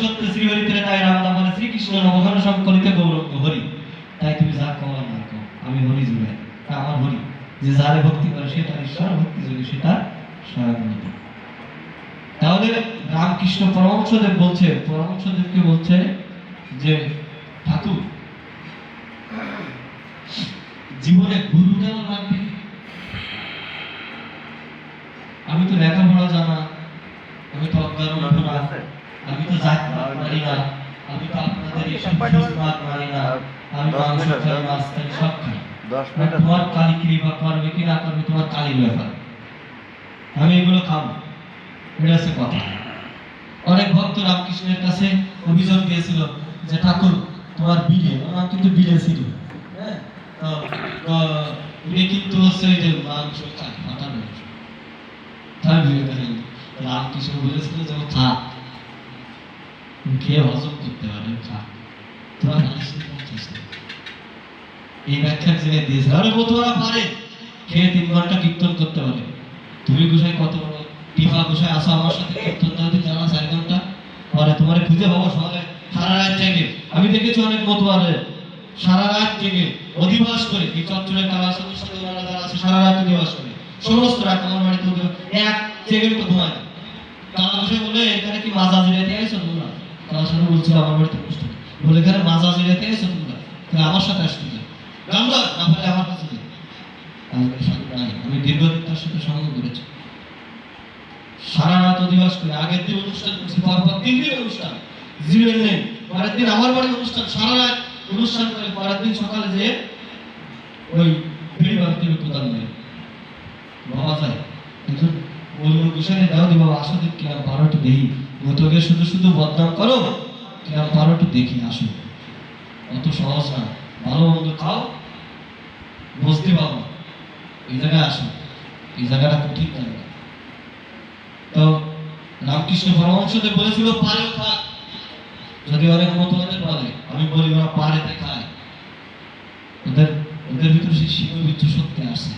সত্য শ্রীহরিতে তাই রামদা বলে শ্রীকৃষ্ণ নবঘন সংকলিতে গৌরঙ্গ হরি। তাই তুমি যা কও আর না কও, আমি হরি জুড়ে আমার হরি, যে যারে ভক্তি করে সেটা ঈশ্বর, ভক্তি যোগে সেটা স্বয়ং। তাহলে রামকৃষ্ণ পরমহংসদেব বলছে, পরমহংসদেবকে বলছে যে ঠাকুর জীবনে গুরু কেন লাগবে? আমি তো লেখাপড়া জানা, আমি তো অজ্ঞান অন্ধরা, আমি তো জাত মানি না, আমি তো আপনাদের এইসব সুসমাদ মানি না, আমি মাংস খাই, মাছ খাই, সব খাই। তোমার কালী কৃপা করবে কি না করবে তোমার কালীর ব্যাপার, আমি এগুলো খাবো, এটা হচ্ছে কথা। অনেক ভক্ত রামকৃষ্ণের কাছে অভিযোগ দিয়েছিল যে ঠাকুর তোমার বিলে, আমার কিন্তু বিলে ছিল, হ্যাঁ, উনি কিন্তু হচ্ছে যে মাংস খায়, ফাটা মাংস। তার বিবেকানন্দ রামকৃষ্ণ বলেছিল যে খা, খেয়ে হজম করতে পারে, খা, তোমার এই ব্যাখ্যা জেনে দিয়েছে। আরে বন্ধুরা পারে খেয়ে 3 ঘন্টা কীর্তন করতে পারে। তুমি গোসাই কত বড় টিফা গোসাই আসো আমার সাথে কীর্তন দাও জানা 4 ঘন্টা পরে তোমার খুঁজে পাবো সকালে সারা রাত জেগে। আমি দেখেছি অনেক মতুয়ারে সারা রাত জেগে অধিবাস করে, এই চট্টগ্রামের কালা সদস্য সাথে ওনারা যারা আছে সারা রাত অধিবাস করে, সমস্ত রাত আমার বাড়িতে এক সেকেন্ড তো ঘুমায় না। কালা গোসাই বলে এখানে কি মাজা জিরাতে আইছো তোমরা? কালা সাথে বলছিল আমার বাড়িতে অনুষ্ঠান, বলে এখানে মাজা জিরাতে আইছো তোমরা, তাহলে আমার সাথে আসতে গামদার না বলে আমার কাছে আমি দীর্ঘদিন তার সাথে সঙ্গ করেছি, সারা রাত অধিবাস করে। আগের দিন অনুষ্ঠান করছি, পরপর 3 দিন অনুষ্ঠান, জিরো নেই। পরের দিন আমার বাড়ি অনুষ্ঠান, সারা রাত অনুষ্ঠান করে পরের দিন সকালে যে ওই ফিরি বাড়িতে কোদাল নেই বাবা যায় কিন্তু অন্য বিষয়ে দাও দি বাবা আসো দেখ কিরম পারো একটু দেখি, তোকে শুধু শুধু বদনাম করো, কিরম পারো একটু দেখি, আসো। অত সহজ না, ভালো মন্দ খাও বুঝতে পারো, এই জায়গায় আসো, এই জায়গাটা কঠিন জায়গা। তো রামকৃষ্ণ পরমহংসদেব বলেছিল পারেও খা, যদি অনেক মতবাদের বলে, আমি বলি ওরা পারেতে খায়, ওদের ভিতরে সেই শিববিচ্ছু শক্তি আসে।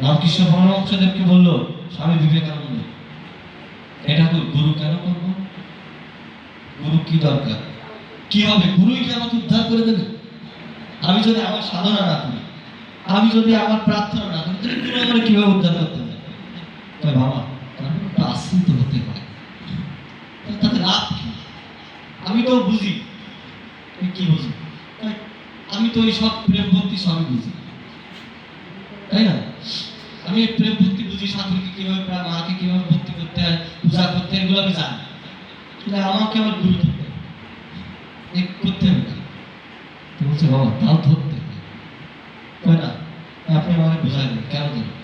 রামকৃষ্ণ পরমহংসদেবকে বলল স্বামী বিবেকানন্দ, এটা গুরু কেন করবো? গুরু কি দরকার? কি হবে? গুরুই কি আমাকে উদ্ধার করে দেবে? আমি যদি আমার সাধনা না করি, আমি যদি আমার প্রার্থনা না করি, তাহলে গুরু আমার কিভাবে উদ্ধার করতে হবে? তাই বাবা আশ্রিত হতে পারে, তাতে লাভ কি? আমি তো বুঝি, কি বুঝি? আমি তো এই সব প্রেম ভক্তি সবই বুঝি, তাই না? আমি প্রেম ভক্তি বুঝি, ঠাকুরকে কিভাবে মাকে কিভাবে ভক্তি করতে হয়, পূজা করতে হয়, এগুলো আমি জানি। তাহলে আমাকে আমার গুরু ধরতে করতে হবে না? বলছে বাবা তাও ধরতে হবে, তাই না? আপনি আমাকে বোঝাই দেন কেন ধরবে?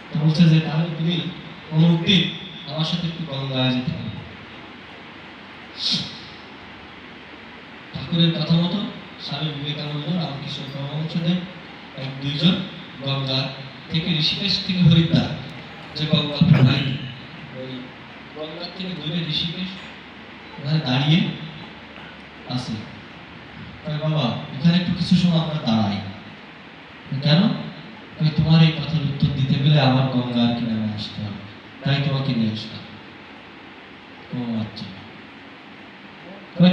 তো বলছে যে তাহলে তুমি অমুক দিন আমার সাথে একটু গঙ্গায় যেতে হবে। ঠাকুরের কথা মতো স্বামী বিবেকানন্দ, রামকৃষ্ণ পরমহংসদেব 1-2 জন গঙ্গা থেকে ঋষিকেশ থেকে হরিদ্বার যে গঙ্গা প্রবাহিত, ওই গঙ্গা থেকে দূরে ঋষিকেশ ওখানে দাঁড়িয়ে আছে। তাই বাবা এখানে একটু কিছু সময় আমরা দাঁড়াই, কেন? তোমার এই কথার উত্তর দিতে গেলে আমার গঙ্গার কিনারে আসতে হবে, তাই তোমাকে নিয়ে আসলাম। ও আচ্ছা,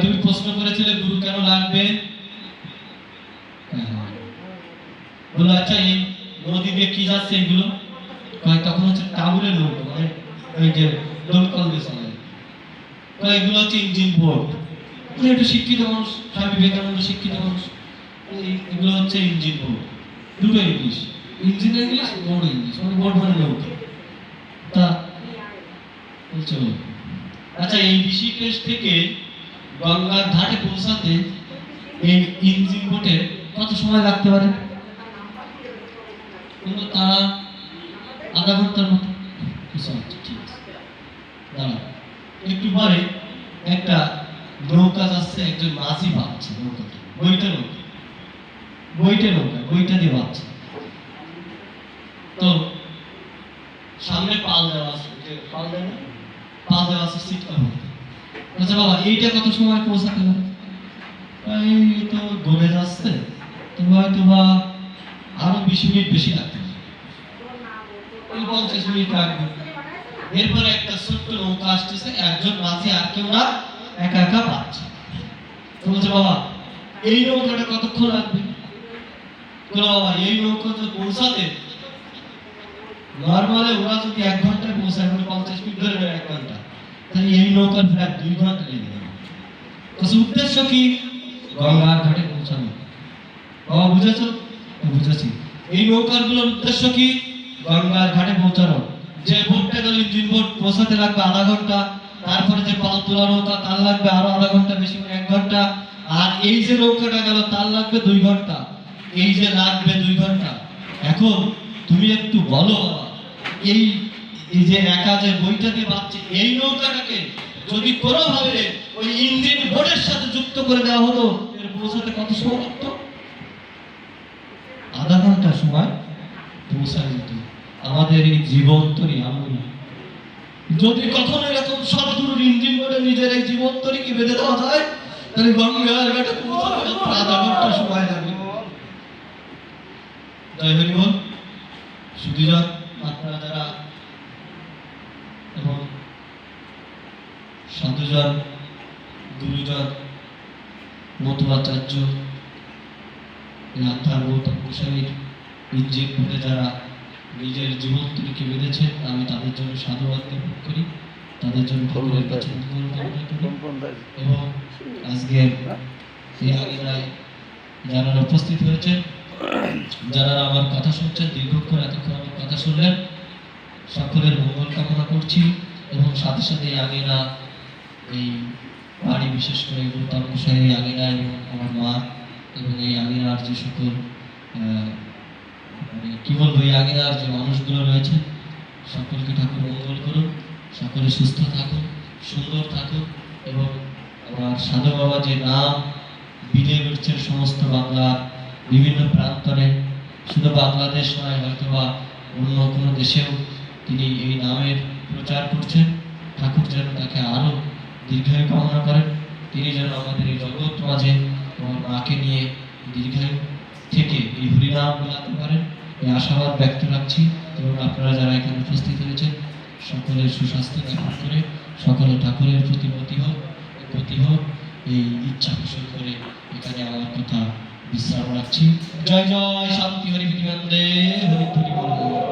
তুমি প্রশ্ন করেছিলে গুরু কেন লাগবে? বলো আচ্ছা এই নদী দিয়ে কি যাচ্ছে এগুলো? তখন হচ্ছে টাবুরের লোক, মানে ওই যে দমকল দিয়ে চালায়, এগুলো হচ্ছে ইঞ্জিন বোর্ড। একটু শিক্ষিত মানুষ, স্বামী বিবেকানন্দ শিক্ষিত মানুষ, এগুলো হচ্ছে ইঞ্জিন বোর্ড, দুটো English, engine English, board English, মানে বোর্ড মানে নৌকা। তা বলছে আচ্ছা এই ঋষিকেশ থেকে গঙ্গার ঘাটে পৌঁছাতে এই ইঞ্জিন বোটে কত সময় লাগতে পারে? কিন্তু তারা আধা ঘন্টার মতো। ঠিক আছে, দাঁড়া একটু পরে একটা নৌকা যাচ্ছে, একজন মাঝি ভাবছে নৌকাটা, বইটা দিয়ে ভাবছে। তো সামনে পাল দেওয়া আছে, পাল দেওয়া আছে সিট কভার। আচ্ছা বাবা এইটা কত সময় পৌঁছাতে হবে? এই তো গলে যাচ্ছে, তো হয়তো বা আরো 20 মিনিট বেশি লাগবে, 50 মিনিট লাগবে। এরপরে একটা ছোট্ট নৌকা আসতেছে, একজন মাঝি আর কেউ না, একা একা পাচ্ছে। তো বলছে বাবা এই নৌকাটা কতক্ষণ লাগবে? বাবা এই নৌকা তো পৌঁছাতে নরমালে ওরা যদি 1 ঘন্টায় পৌঁছায়, 50 মিনিট ধরে 1 ঘন্টা, তাহলে এই নৌকার প্রায় 2 ঘন্টা লেগে যাবে। তো উদ্দেশ্য কি? গঙ্গার ঘাটে পৌঁছানো। বাবা বুঝেছো? বুঝেছি। এই নৌকাগুলোর উদ্দেশ্য কি? গঙ্গার ঘাটে পৌঁছানো। যে বোটটা গেল ইঞ্জিন বোট, পৌঁছাতে লাগবে আধা ঘন্টা, তারপরে যে পাল তোলা নৌকা তার লাগবে আরো আধা ঘন্টা, বেশি করে 1 ঘন্টা, আর এই যে নৌকাটা গেল তার লাগবে 2 ঘন্টা, এই যে লাগবে 2 ঘন্টা। এখন তুমি একটু বলো বাবা, এই এই যে একা যে বইটাকে বাঁচছে, এই নৌকাটাকে যদি কোনোভাবে ওই ইঞ্জিন বোটের সাথে যুক্ত করে দেওয়া হতো, এর পৌঁছাতে কত সময় লাগতো? আধা ঘন্টা সময় পৌঁছায় যেত। আমাদের এই জীবন্তরী আমি যদি কখনো এরকম শতদূর ইঞ্জিন বোটে নিজের এই জীবন্তরীকে বেঁধে দেওয়া যায়, তাহলে গঙ্গার ঘাটে পৌঁছাতে আধা ঘন্টা সময় লাগবে। জয় হরি বল। সুধীজন, আপনারা যারা এবং সাধুজন, গুরুজন, মতুয়াচার্য, আত্মার গৌতম গোস্বামীর ইঞ্জিন বোটে যারা নিজের জীবনতরীকে বেঁধেছে, আমি তাদের জন্য সাধুবাদ জ্ঞাপন করি, তাদের জন্য ঠাকুরের কাছে মঙ্গল কামনা করি। এবং আজকে এই আগেরায় যারা উপস্থিত হয়েছে, যারা আমার কথা শুনছেন, দীর্ঘক্ষণ এতক্ষণ আমার কথা শুনলেন, সকলের মঙ্গল কামনা করছি। এবং সাথে সাথে আগেরা এই বাড়ি, বিশেষ করে গৌতম গোস্বামী আগেরা এবং আমার মা এবং এই আগেরার যে সকল কি বলবো, এই আগেরার যে মানুষগুলো রয়েছে, সকলকে ঠাকুর মঙ্গল করুন, সকলে সুস্থ থাকুন, সুন্দর থাকুন। এবং আমার সাধু বাবা যে নাম বিলে উঠছেন সমস্ত বাংলার বিভিন্ন প্রান্তরে, শুধু বাংলাদেশ নয়, হয়তোবা অন্য কোনো দেশেও তিনি এই নামের প্রচার করছেন। ঠাকুর যেন তাকে আরো দীর্ঘায়ু কামনা করেন, তিনি যেন আমাদের এই জগৎ মাঝে আমার মাকে নিয়ে দীর্ঘায়ু থেকে এই হরিনাম বলাতে পারেন, এই আশাবাদ ব্যক্ত রাখছি। এবং আপনারা যারা এখানে উপস্থিত হয়েছেন, সকলের সুস্বাস্থ্য কামনা করে সকলে ঠাকুরের প্রতি গতি হোক, এই ইচ্ছা পোষণ করে এখানে আমার কথা বিশ্রাম রাখছি। জয় জয় শান্তি হরি, হরি হরি বল।